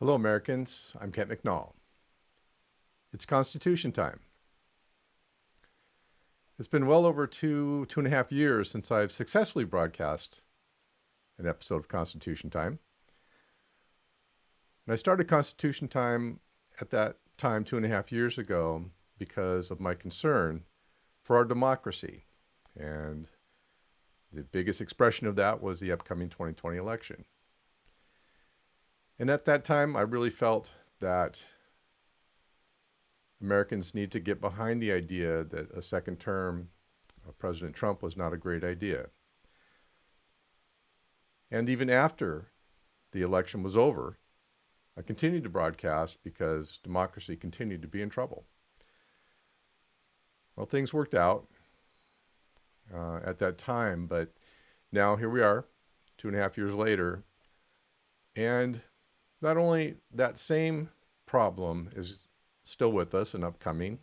Hello, Americans. I'm Kent McNall. It's Constitution time. It's been well over two and a half years since I've successfully broadcast an episode of Constitution Time. And I started Constitution Time at that time 2.5 years ago because of my concern for our democracy. And the biggest expression of that was the upcoming 2020 election. And at that time, I really felt that Americans need to get behind the idea that a second term of President Trump was not a great idea. And even after the election was over, I continued to broadcast because democracy continued to be in trouble. Well, things worked out at that time, but now here we are, 2.5 years later, and not only that same problem is still with us and upcoming,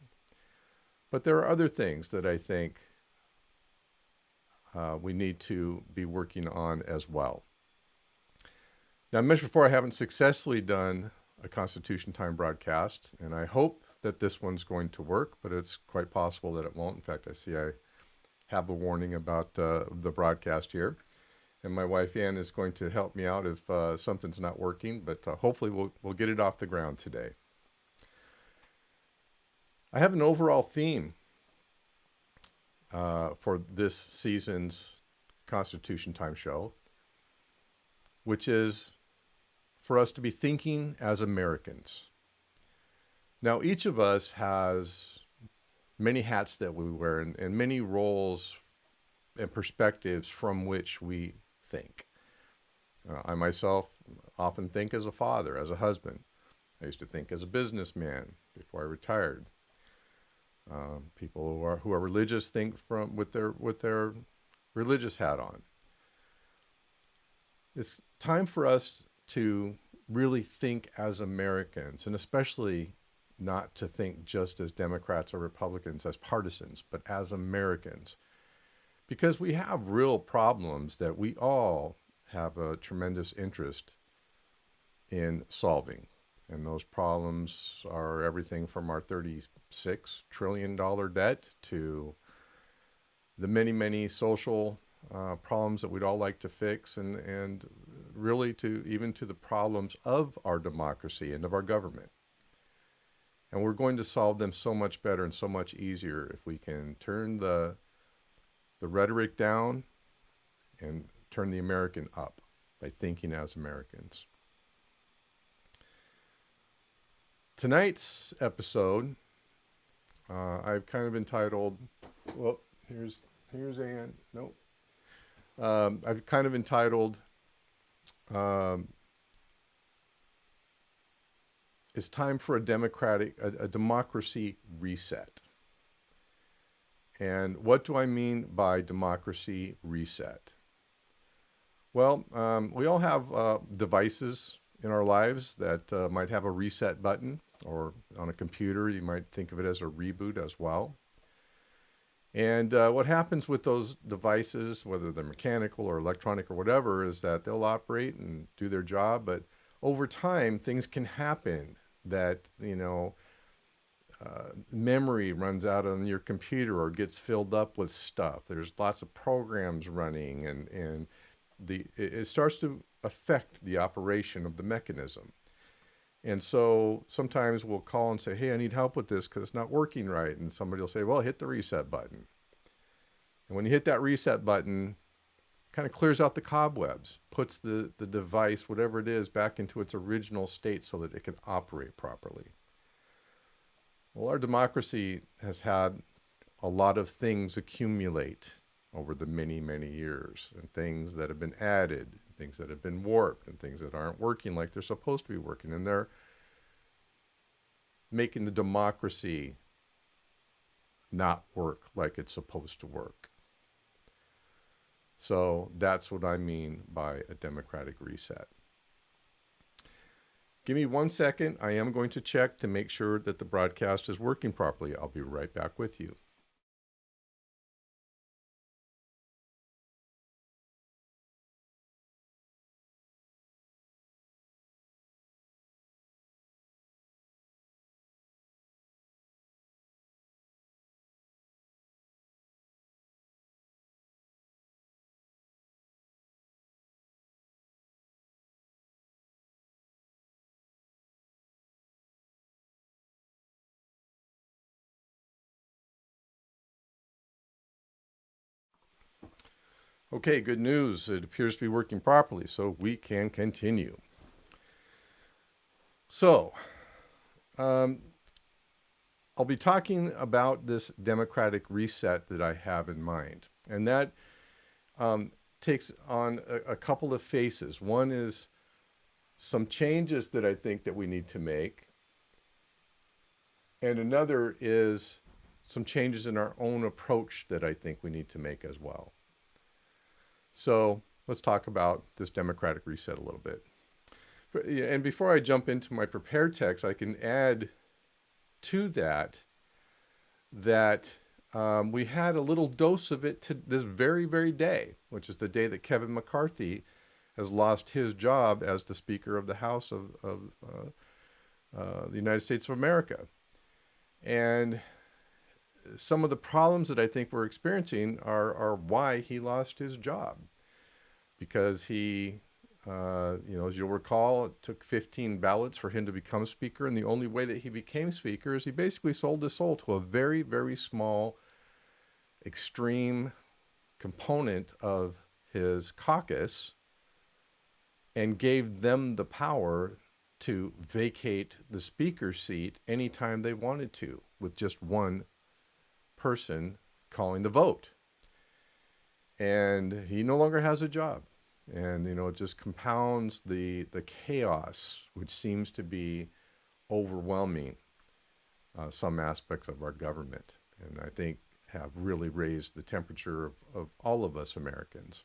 but there are other things that I think we need to be working on as well. Now, I mentioned before I haven't successfully done a Constitution Time broadcast, and I hope that this one's going to work, but it's quite possible that it won't. In fact, I see I have a warning about the broadcast here. And my wife, Ann, is going to help me out if something's not working, but hopefully we'll get it off the ground today. I have an overall theme for this season's Constitution Time show, which is for us to be thinking as Americans. Now, each of us has many hats that we wear and many roles and perspectives from which we think. I myself often think as a father, as a husband. I used to think as a businessman before I retired. People who are religious think with their religious hat on. It's time for us to really think as Americans, and especially not to think just as Democrats or Republicans, as partisans, but as Americans. Because we have real problems that we all have a tremendous interest in solving. And those problems are everything from our $36 trillion debt to the many, many social problems that we'd all like to fix, and really even to the problems of our democracy and of our government. And we're going to solve them so much better and so much easier if we can turn the rhetoric down and turn the American up by thinking as Americans. Tonight's episode, I've kind of entitled, well, here's Ann. Nope. I've kind of entitled, it's time for a democracy reset. And what do I mean by democracy reset? Well, we all have devices in our lives that might have a reset button, or on a computer, you might think of it as a reboot as well. And what happens with those devices, whether they're mechanical or electronic or whatever, is that they'll operate and do their job, but over time, things can happen that, memory runs out on your computer or gets filled up with stuff. There's lots of programs running, and it starts to affect the operation of the mechanism. And so sometimes we'll call and say, hey, I need help with this because it's not working right. And somebody will say, well, hit the reset button. And when you hit that reset button, it kind of clears out the cobwebs, puts the device, whatever it is, back into its original state so that it can operate properly. Well, our democracy has had a lot of things accumulate over the many, many years, and things that have been added, things that have been warped, and things that aren't working like they're supposed to be working. And they're making the democracy not work like it's supposed to work. So that's what I mean by a democratic reset. Give me 1 second. I am going to check to make sure that the broadcast is working properly. I'll be right back with you. Okay, good news. It appears to be working properly, so we can continue. So, um, I'll be talking about this democratic reset that I have in mind. And that um, takes on a couple of faces. One is some changes that I think that we need to make. And another is some changes in our own approach that I think we need to make as well. So let's talk about this democratic reset a little bit. And before I jump into my prepared text, I can add to that we had a little dose of it to this very, very day, which is the day that Kevin McCarthy has lost his job as the Speaker of the House of the United States of America. And some of the problems that I think we're experiencing are why he lost his job. Because he, as you'll recall, it took 15 ballots for him to become Speaker. And the only way that he became Speaker is he basically sold his soul to a very, very small, extreme component of his caucus and gave them the power to vacate the Speaker seat anytime they wanted to, with just one person calling the vote. And he no longer has a job. And, it just compounds the chaos, which seems to be overwhelming some aspects of our government. And I think have really raised the temperature of all of us Americans.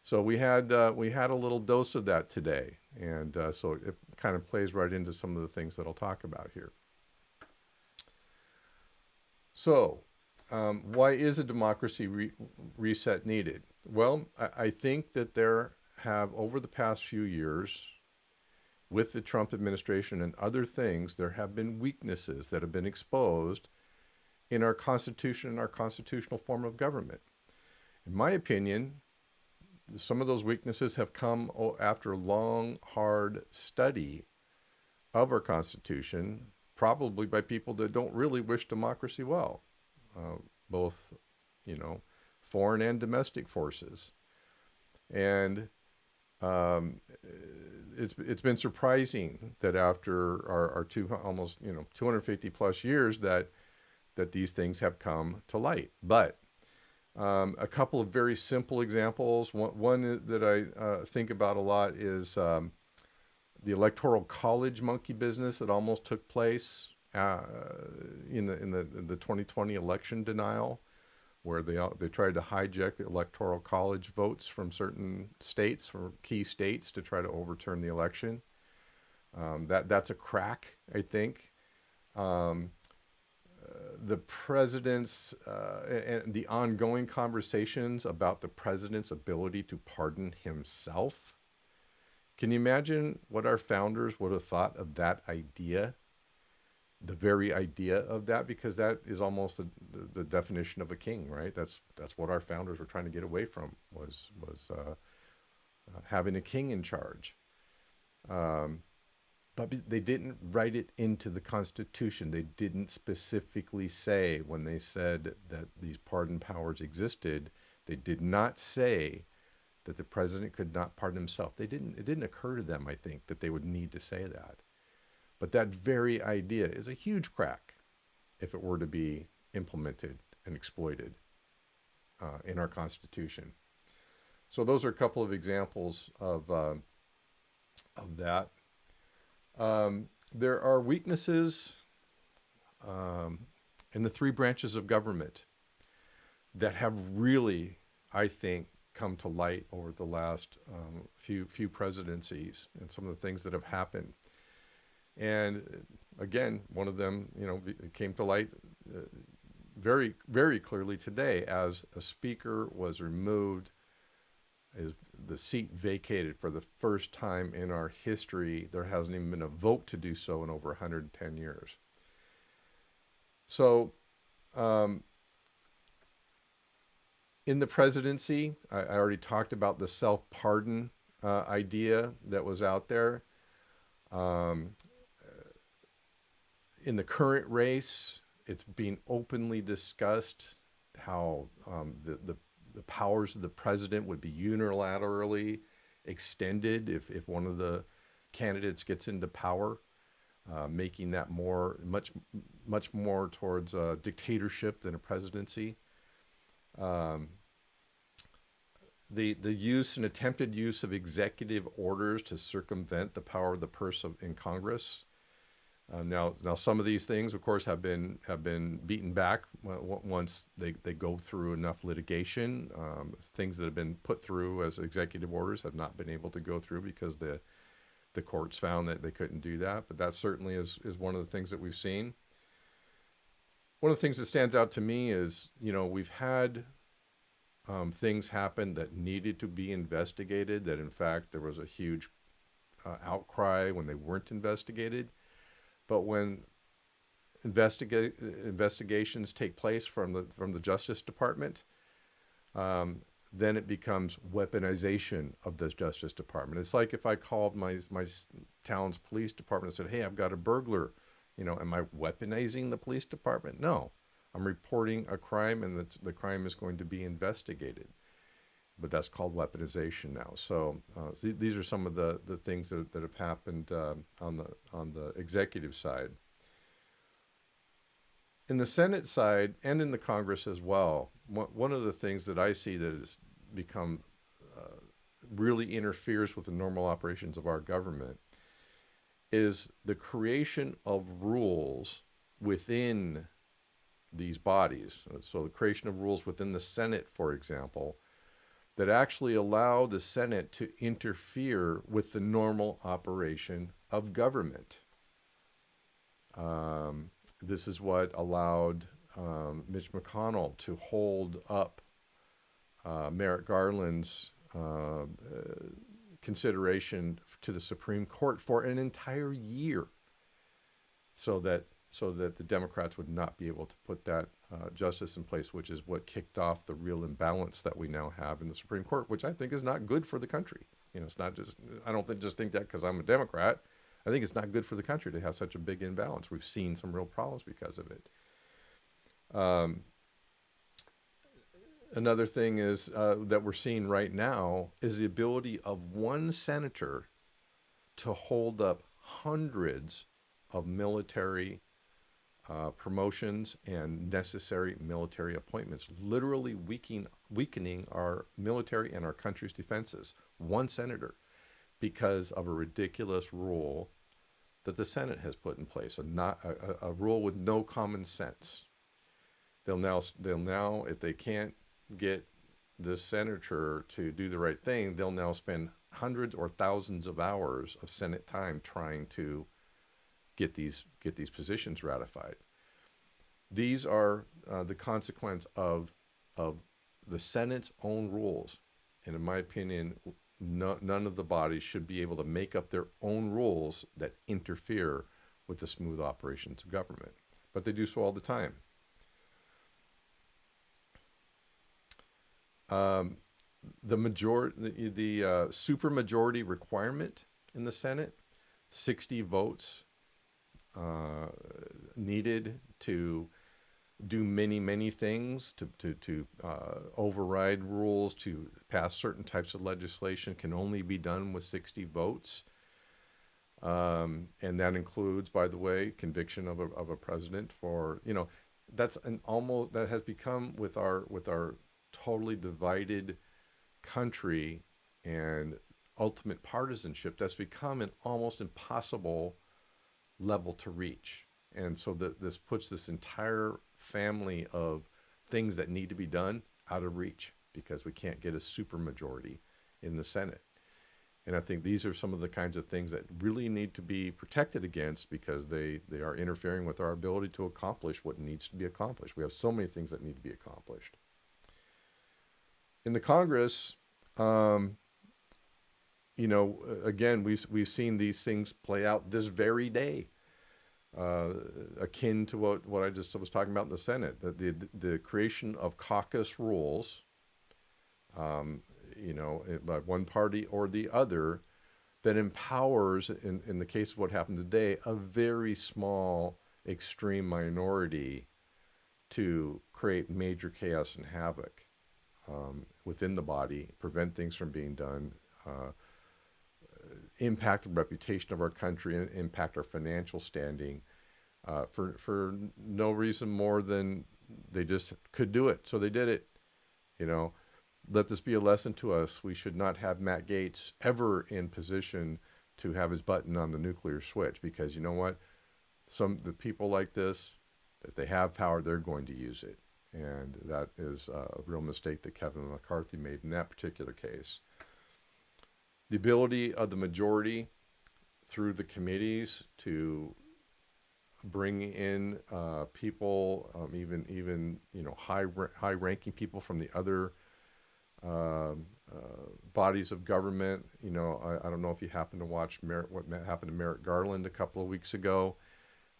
So we had a little dose of that today. And so it kind of plays right into some of the things that I'll talk about here. So why is a democracy reset needed? Well, I think that there have, over the past few years, with the Trump administration and other things, there have been weaknesses that have been exposed in our Constitution and our constitutional form of government. In my opinion, some of those weaknesses have come after long, hard study of our Constitution, probably by people that don't really wish democracy well, both, foreign and domestic forces. And it's been surprising that after our almost 250 plus years that these things have come to light. But a couple of very simple examples. One that I think about a lot is the Electoral College monkey business that almost took place in the 2020 election denial, where they tried to hijack the Electoral College votes from certain states, from key states, to try to overturn the election. That's a crack, I think. The president's and the ongoing conversations about the president's ability to pardon himself. Can you imagine what our founders would have thought of that idea? The very idea of that, because that is almost the definition of a king, right? That's what our founders were trying to get away from, was having a king in charge. But they didn't write it into the Constitution. They didn't specifically say, when they said that these pardon powers existed, they did not say that the president could not pardon himself. It didn't occur to them, I think, that they would need to say that. But that very idea is a huge crack if it were to be implemented and exploited in our Constitution. So those are a couple of examples of that. There are weaknesses in the three branches of government that have really, I think, come to light over the last few presidencies, and some of the things that have happened. And again, one of them, came to light very, very clearly today as a speaker was removed, is the seat vacated for the first time in our history. There hasn't even been a vote to do so in over 110 years. So in the presidency, I already talked about the self-pardon idea that was out there. In the current race, it's being openly discussed how the the powers of the president would be unilaterally extended if one of the candidates gets into power, making that much more towards a dictatorship than a presidency. Um, the use and attempted use of executive orders to circumvent the power of the purse in Congress. Now, some of these things, of course, have been beaten back once they go through enough litigation. Things that have been put through as executive orders have not been able to go through because the courts found that they couldn't do that. But that certainly is one of the things that we've seen. One of the things that stands out to me is, we've had things happen that needed to be investigated, that in fact there was a huge outcry when they weren't investigated. But when investigations take place from the Justice Department, then it becomes weaponization of the Justice Department. It's like if I called my town's police department and said, "Hey, I've got a burglar," am I weaponizing the police department? No, I'm reporting a crime, and the crime is going to be investigated. But that's called weaponization now. So these are some of the things that have happened on the executive side. In the Senate side and in the Congress as well, one of the things that I see that has become really interferes with the normal operations of our government is the creation of rules within these bodies. So the creation of rules within the Senate, for example, that actually allow the Senate to interfere with the normal operation of government. This is what allowed Mitch McConnell to hold up Merrick Garland's consideration to the Supreme Court for an entire year, so that the Democrats would not be able to put that justice in place, which is what kicked off the real imbalance that we now have in the Supreme Court, which I think is not good for the country. It's not just, I don't just think that because I'm a Democrat. I think it's not good for the country to have such a big imbalance. We've seen some real problems because of it. Another thing is that we're seeing right now is the ability of one senator to hold up hundreds of military promotions and necessary military appointments, literally weakening our military and our country's defenses. One senator, because of a ridiculous rule that the Senate has put in place, a rule with no common sense. They'll now, if they can't get the senator to do the right thing, they'll now spend hundreds or thousands of hours of Senate time trying to get these positions ratified. These are the consequence of the Senate's own rules, and in my opinion, none of the bodies should be able to make up their own rules that interfere with the smooth operations of government, but they do so all the time. The supermajority requirement in the Senate, 60 votes needed to do many things, to override rules, to pass certain types of legislation, can only be done with 60 votes. And that includes, by the way, conviction of a president for, that has become with our totally divided country and ultimate partisanship, that's become an almost impossible level to reach. And so this puts this entire family of things that need to be done out of reach because we can't get a supermajority in the Senate. And I think these are some of the kinds of things that really need to be protected against because they are interfering with our ability to accomplish what needs to be accomplished. We have so many things that need to be accomplished. In the Congress, again, we've seen these things play out this very day, akin to what I just was talking about in the Senate, that the creation of caucus rules, by one party or the other, that empowers, in the case of what happened today, a very small, extreme minority to create major chaos and havoc. within the body, prevent things from being done, impact the reputation of our country, and impact our financial standing for no reason more than they just could do it. So they did it. You know, let this be a lesson to us. We should not have Matt Gaetz ever in position to have his button on the nuclear switch, because you know what? The people like this, if they have power, they're going to use it. And that is a real mistake that Kevin McCarthy made in that particular case. The ability of the majority through the committees to bring in people, even high-ranking people from the other bodies of government. I don't know if you happened to watch what happened to Merrick Garland a couple of weeks ago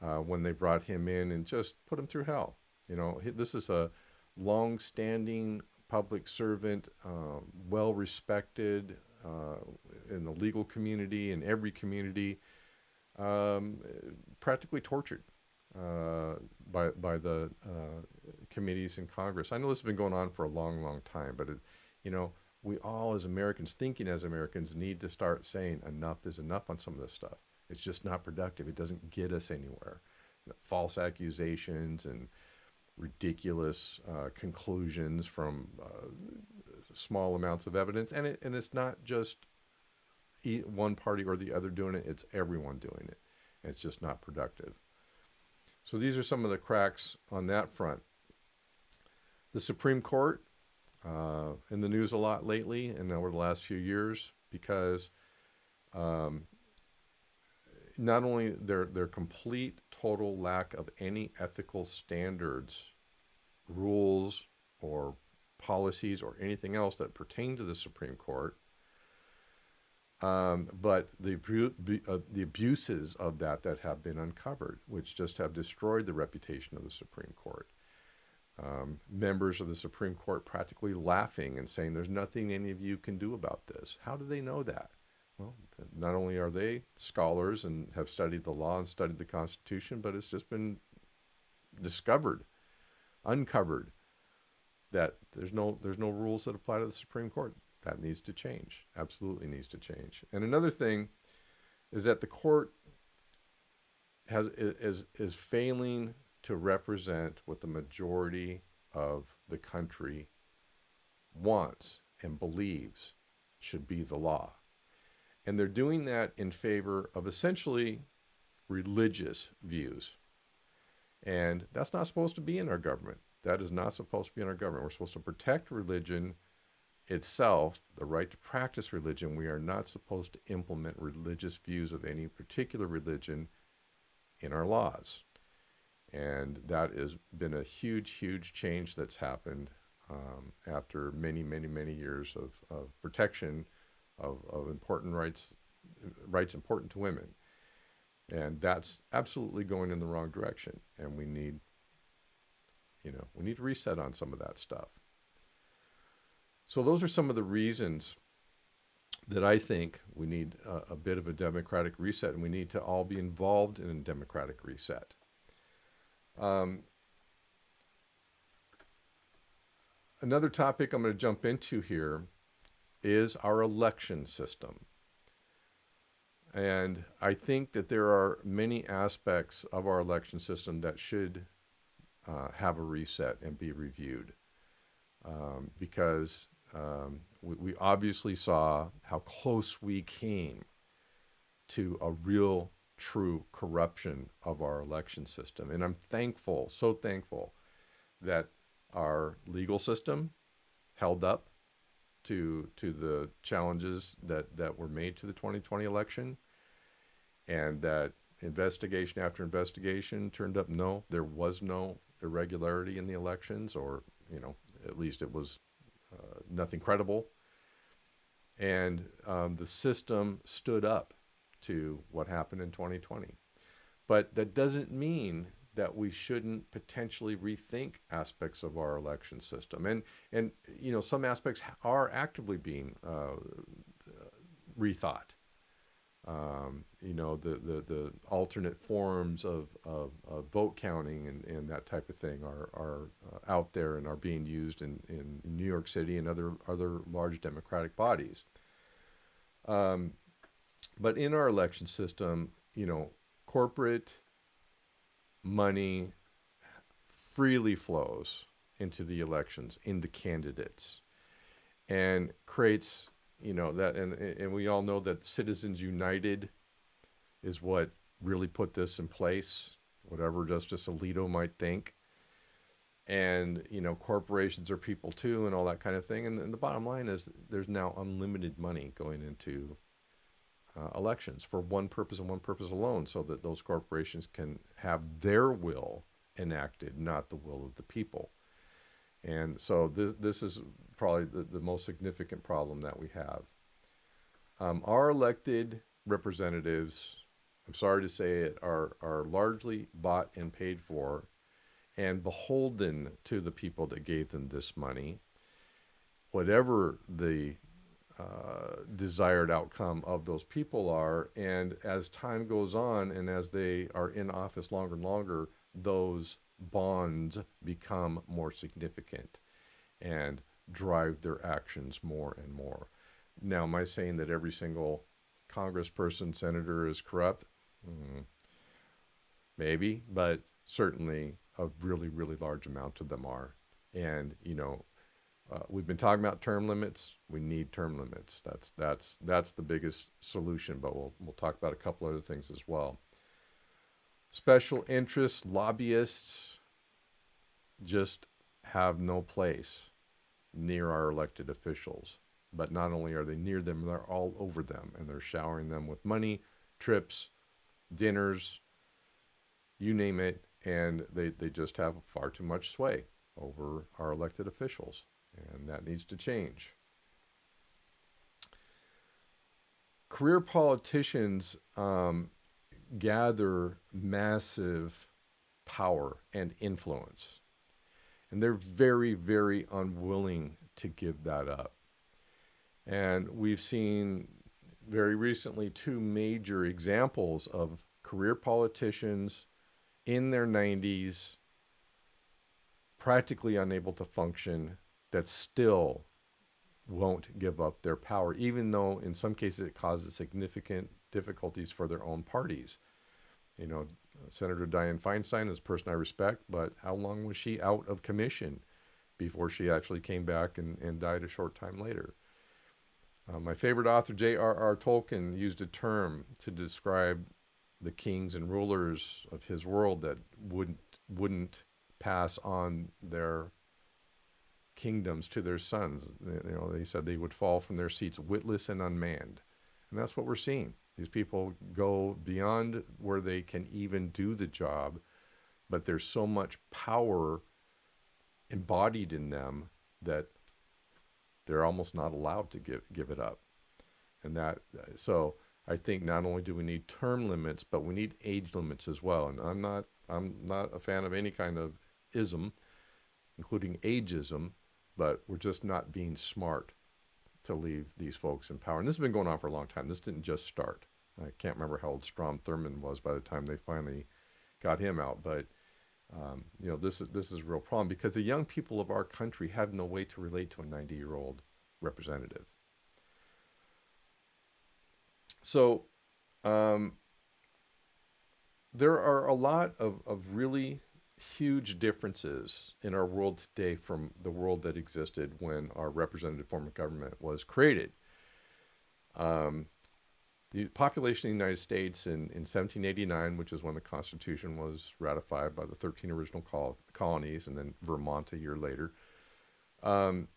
when they brought him in and just put him through hell. This is a long-standing public servant, well-respected in the legal community, in every community, practically tortured by the committees in Congress. I know this has been going on for a long, long time, but we all as Americans, thinking as Americans, need to start saying enough is enough on some of this stuff. It's just not productive. It doesn't get us anywhere. False accusations and ridiculous conclusions from small amounts of evidence, and it's not just one party or the other doing it. It's everyone doing it. And it's just not productive. So these are some of the cracks on that front. The Supreme Court in the news a lot lately and over the last few years, because not only their complete total lack of any ethical standards, rules, or policies or anything else that pertain to the Supreme Court, but the abuses of that have been uncovered, which just have destroyed the reputation of the Supreme Court. Members of the Supreme Court practically laughing and saying, there's nothing any of you can do about this. How do they know that? Well, not only are they scholars and have studied the law and studied the Constitution, but it's just been uncovered, that there's no rules that apply to the Supreme Court. That needs to change. Absolutely needs to change. And another thing is that the court is failing to represent what the majority of the country wants and believes should be the law. And they're doing that in favor of essentially religious views. And that's not supposed to be in our government. That is not supposed to be in our government. We're supposed to protect religion itself, the right to practice religion. We are not supposed to implement religious views of any particular religion in our laws. And that has been a huge, huge change that's happened after many, many, many years of protection of important rights important to women. And that's absolutely going in the wrong direction. And we need to reset on some of that stuff. So those are some of the reasons that I think we need a bit of a democratic reset, and we need to all be involved in a democratic reset. Another topic I'm going to jump into here is our election system. And I think that there are many aspects of our election system that should have a reset and be reviewed. Because we obviously saw how close we came to a real, true corruption of our election system. And I'm thankful, so thankful, that our legal system held up to the challenges that were made to the 2020 election, and that investigation after investigation turned up, no, there was no irregularity in the elections, or, at least it was nothing credible. And the system stood up to what happened in 2020. But that doesn't mean that we shouldn't potentially rethink aspects of our election system. And some aspects are actively being rethought. The alternate forms of vote counting and that type of thing are out there and are being used in New York City and other large democratic bodies. But in our election system, corporate money freely flows into the elections, into candidates, and creates, that, and we all know that Citizens United is what really put this in place, whatever Justice Alito might think. And, corporations are people too, and all that kind of thing. And the bottom line is there's now unlimited money going into elections for one purpose and one purpose alone, so that those corporations can have their will enacted, not the will of the people. And so this is probably the most significant problem that we have. Our elected representatives, I'm sorry to say it, are largely bought and paid for and beholden to the people that gave them this money, whatever the desired outcome of those people are. And as time goes on and as they are in office longer and longer, those bonds become more significant and drive their actions more and more. Now, am I saying that every single congressperson, senator is corrupt? Maybe, but certainly a really, really large amount of them are. And, we've been talking about term limits. We need term limits. That's the biggest solution, but we'll talk about a couple other things as well. Special interests, lobbyists just have no place near our elected officials. But not only are they near them, they're all over them, and they're showering them with money, trips, dinners, you name it, and they just have far too much sway over our elected officials, and that needs to change. Career politicians gather massive power and influence, and they're very, very unwilling to give that up. And we've seen very recently two major examples of career politicians in their 90s, practically unable to function, that still won't give up their power, even though in some cases it causes significant difficulties for their own parties. Senator Dianne Feinstein is a person I respect, but how long was she out of commission before she actually came back and died a short time later? My favorite author, J.R.R. Tolkien, used a term to describe the kings and rulers of his world that wouldn't pass on their kingdoms to their sons. They said they would fall from their seats witless and unmanned. And that's what we're seeing. These people go beyond where they can even do the job, but there's so much power embodied in them that they're almost not allowed to give it up. And so I think not only do we need term limits, but we need age limits as well. And I'm not a fan of any kind of ism, including ageism, but we're just not being smart to leave these folks in power. And this has been going on for a long time. This didn't just start. I can't remember how old Strom Thurmond was by the time they finally got him out, but this is a real problem because the young people of our country have no way to relate to a 90-year-old representative. So there are a lot of really huge differences in our world today from the world that existed when our representative form of government was created. The population of the United States in 1789, which is when the Constitution was ratified by the 13 original colonies, and then Vermont a year later, the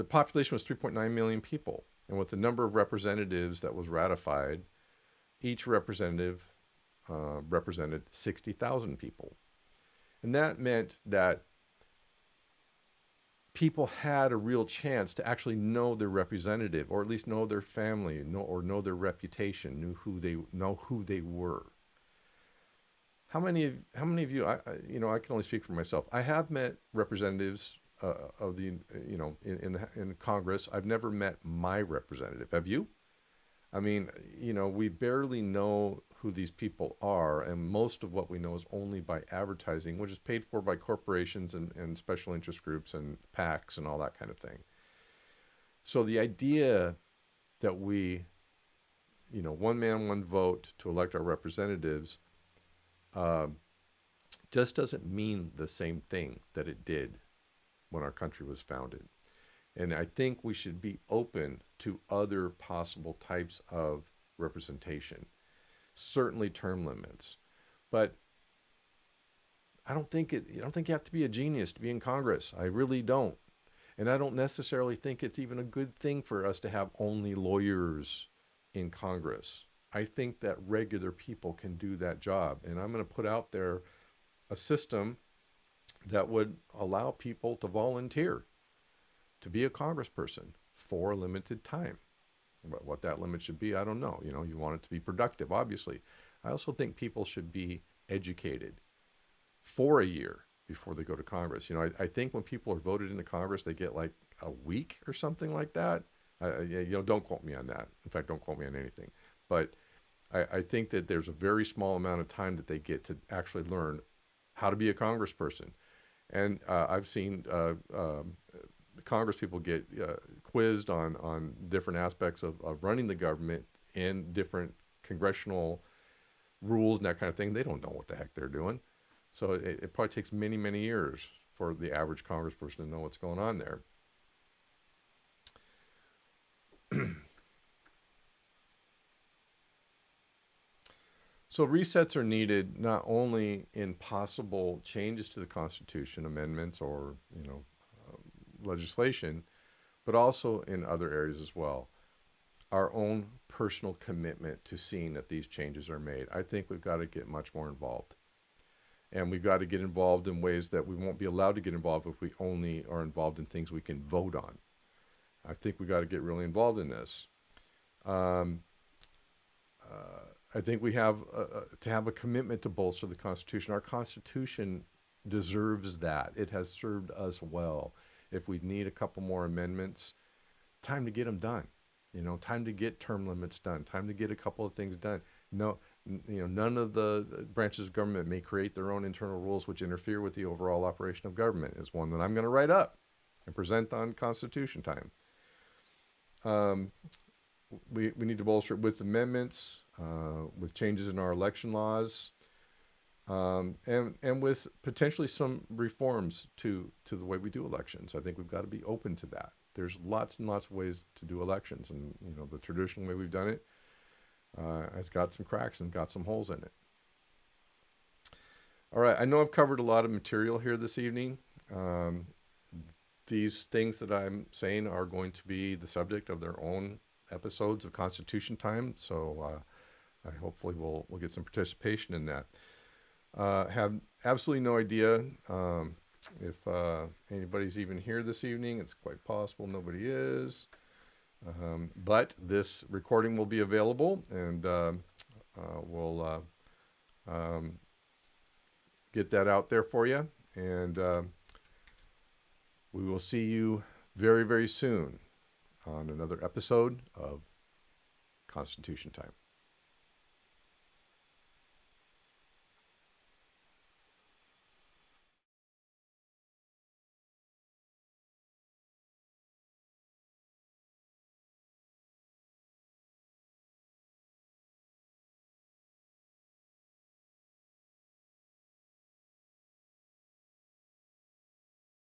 population was 3.9 million people. And with the number of representatives that was ratified, each representative represented 60,000 people. And that meant that people had a real chance to actually know their representative, or at least know their family, know their reputation, know who they were. How many of you? I can only speak for myself. I have met representatives of the in Congress. I've never met my representative. Have you? I mean, we barely know who these people are, and most of what we know is only by advertising, which is paid for by corporations and special interest groups and PACs and all that kind of thing. So the idea that we, one man, one vote to elect our representatives, uh, just doesn't mean the same thing that it did when our country was founded. And I think we should be open to other possible types of representation, certainly term limits. But I don't think you have to be a genius to be in Congress. I really don't. And I don't necessarily think it's even a good thing for us to have only lawyers in Congress. I think that regular people can do that job. And I'm going to put out there a system that would allow people to volunteer to be a congressperson for a limited time. But what that limit should be, I don't know. You want it to be productive, obviously. I also think people should be educated for a year before they go to Congress. I think when people are voted into Congress, they get like a week or something like that. Don't quote me on that. In fact, don't quote me on anything. But I think that there's a very small amount of time that they get to actually learn how to be a congressperson. And I've seen Congress people get quizzed on different aspects of running the government and different congressional rules and that kind of thing. They don't know what the heck they're doing. So it probably takes many, many years for the average congressperson to know what's going on there. So resets are needed not only in possible changes to the Constitution, amendments, or legislation, but also in other areas as well. Our own personal commitment to seeing that these changes are made. I think we've got to get much more involved. And we've got to get involved in ways that we won't be allowed to get involved if we only are involved in things we can vote on. I think we've got to get really involved in this. I think we have to have a commitment to bolster the Constitution. Our Constitution deserves that. It has served us well. If we need a couple more amendments, time to get them done. Time to get term limits done. Time to get a couple of things done. No, none of the branches of government may create their own internal rules which interfere with the overall operation of government. Is one that I'm going to write up and present on Constitution time. We need to bolster it with amendments, with changes in our election laws, and with potentially some reforms to the way we do elections. I think we've got to be open to that. There's lots and lots of ways to do elections, and the traditional way we've done it has got some cracks and got some holes in it. All right, I know I've covered a lot of material here this evening. These things that I'm saying are going to be the subject of their own episodes of Constitution Time, so I hopefully we'll get some participation in that. Have absolutely no idea if anybody's even here this evening. It's quite possible nobody is. But this recording will be available, and we'll get that out there for you. And we will see you very, very soon on another episode of Constitution Time.